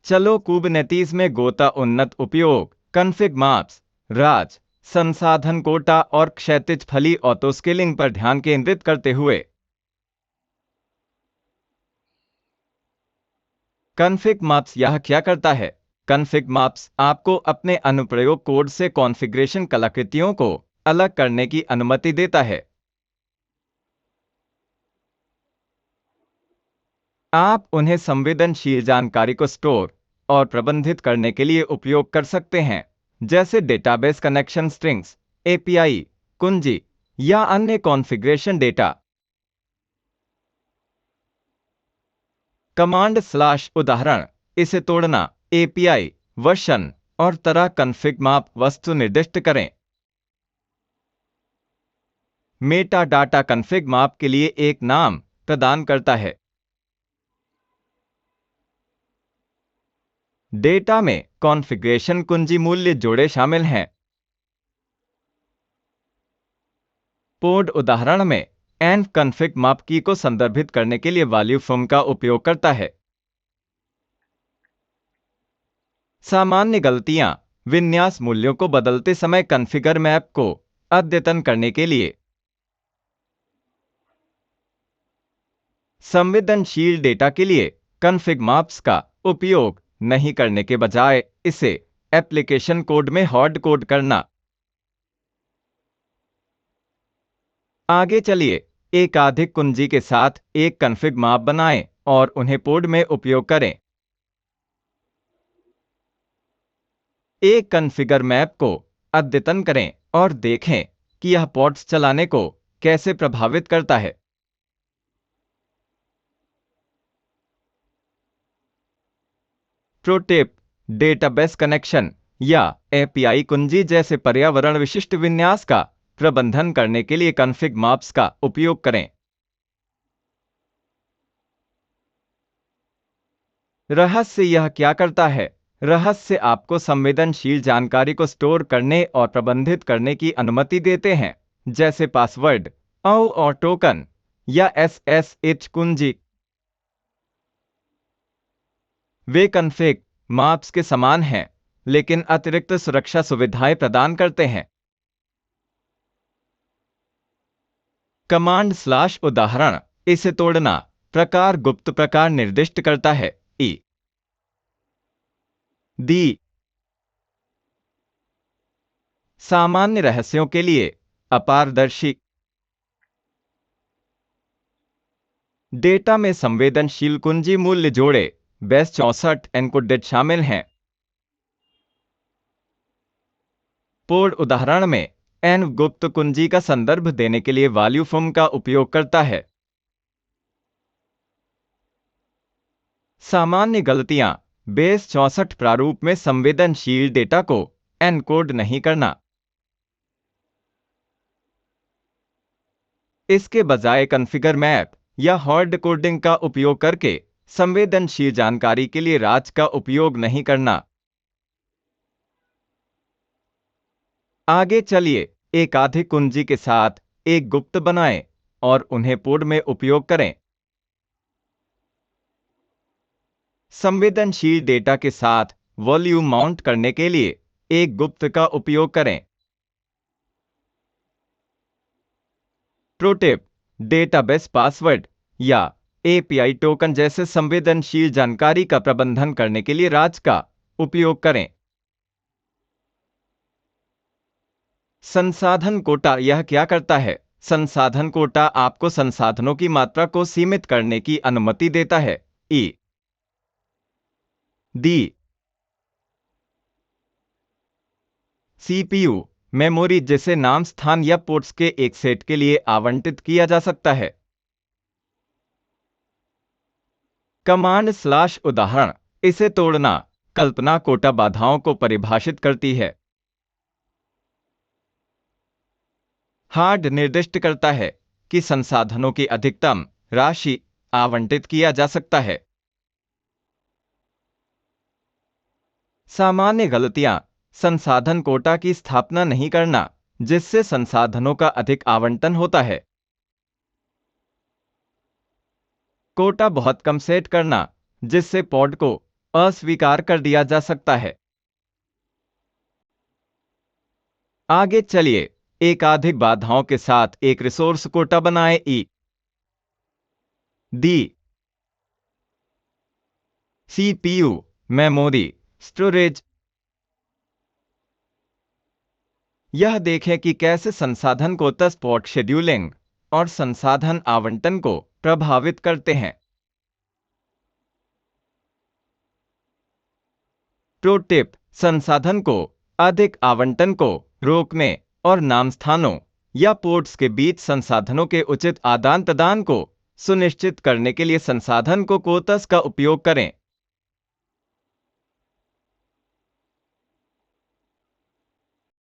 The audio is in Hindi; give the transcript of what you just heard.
चलो कुबरनेटिस में गोता उन्नत उपयोग, कॉन्फ़िग माप्स, राज, संसाधन कोटा और क्षैतिज फली ऑटो स्केलिंग पर ध्यान केंद्रित करते हुए। कॉन्फ़िग माप्स यह क्या करता है? कॉन्फ़िग माप्स आपको अपने अनुप्रयोग कोड से कॉन्फ़िगरेशन कलाकृतियों को अलग करने की अनुमति देता है। आप उन्हें संवेदनशील जानकारी को स्टोर और प्रबंधित करने के लिए उपयोग कर सकते हैं, जैसे डेटाबेस कनेक्शन स्ट्रिंग्स, एपीआई, कुंजी या अन्य कॉन्फ़िगरेशन डेटा। कमांड स्लैश उदाहरण, इसे तोड़ना, एपीआई, वर्जन और तरह कॉन्फ़िग माप वस्तु निर्दिष्ट करें। मेटा डाटा कॉन्फ़िग माप के लिए एक नाम प्रदान करता है। डेटा में कॉन्फ़िगरेशन कुंजी मूल्य जोड़े शामिल हैं। पोड उदाहरण में एंड कॉन्फ़िग माप की को संदर्भित करने के लिए वैल्यू फ्रॉम का उपयोग करता है। सामान्य गलतियां, विन्यास मूल्यों को बदलते समय कॉन्फ़िगर मैप को अद्यतन करने के लिए। संवेदनशील डेटा के लिए कॉन्फ़िग माप्स का उपयोग नहीं करने के बजाय इसे एप्लीकेशन कोड में हार्ड कोड करना। आगे चलिए, एकाधिक कुंजी के साथ एक कॉन्फ़िग माप बनाएं और उन्हें पोड में उपयोग करें। एक कॉन्फ़िगर मैप को अद्यतन करें और देखें कि यह पॉड्स चलाने को कैसे प्रभावित करता है। प्रो टिप, डेटाबेस कनेक्शन या एपीआई कुंजी जैसे पर्यावरण विशिष्ट विन्यास का प्रबंधन करने के लिए कॉन्फ़िग माप्स का उपयोग करें। रहस्य यह क्या करता है? रहस्य आपको संवेदनशील जानकारी को स्टोर करने और प्रबंधित करने की अनुमति देते हैं, जैसे पासवर्ड और टोकन या एसएसएच कुंजी। वे कॉन्फ़िग माप्स के समान हैं, लेकिन अतिरिक्त सुरक्षा सुविधाएं प्रदान करते हैं। कमांड स्लैश उदाहरण, इसे तोड़ना, प्रकार गुप्त प्रकार निर्दिष्ट करता है, ई दी। सामान्य रहस्यों के लिए अपारदर्शी डेटा में संवेदनशील कुंजी मूल्य जोड़े, बेस 64 एन्कोडेड शामिल हैं। पोड उदाहरण में एन गुप्त कुंजी का संदर्भ देने के लिए वैल्यू फ्रॉम का उपयोग करता है। सामान्य गलतियां, बेस 64 प्रारूप में संवेदनशील डेटा को एनकोड नहीं करना। इसके बजाय कॉन्फ़िगर मैप या हार्ड कोडिंग का उपयोग करके संवेदनशील जानकारी के लिए राज का उपयोग नहीं करना। आगे चलिए, एकाधिक कुंजी के साथ एक गुप्त बनाएं और उन्हें पोड में उपयोग करें। संवेदनशील डेटा के साथ वॉल्यूम माउंट करने के लिए एक गुप्त का उपयोग करें। प्रो टिप, डेटाबेस पासवर्ड या एपीआई टोकन जैसे संवेदनशील जानकारी का प्रबंधन करने के लिए राज का उपयोग करें। संसाधन कोटा यह क्या करता है? संसाधन कोटा आपको संसाधनों की मात्रा को सीमित करने की अनुमति देता है। ई दी सीपीयू मेमोरी जिसे नाम स्थान या पोर्ट्स के एक सेट के लिए आवंटित किया जा सकता है। कमांड स्लैश उदाहरण, इसे तोड़ना, कल्पना कोटा बाधाओं को परिभाषित करती है। हार्ड निर्दिष्ट करता है कि संसाधनों की अधिकतम राशि आवंटित किया जा सकता है। सामान्य गलतियां, संसाधन कोटा की स्थापना नहीं करना, जिससे संसाधनों का अधिक आवंटन होता है। कोटा बहुत कम सेट करना, जिससे पॉड को अस्वीकार कर दिया जा सकता है। आगे चलिए, एकाधिक बाधाओं के साथ एक रिसोर्स कोटा बनाएं। E D CPU, memory, storage. यह देखें कि कैसे संसाधन को स्पॉट शेड्यूलिंग और संसाधन आवंटन को प्रभावित करते हैं। प्रो टिप: संसाधन को अधिक आवंटन को रोकने और नाम स्थानों या पोर्ट्स के बीच संसाधनों के उचित आदान प्रदान को सुनिश्चित करने के लिए संसाधन को कोतस का उपयोग करें।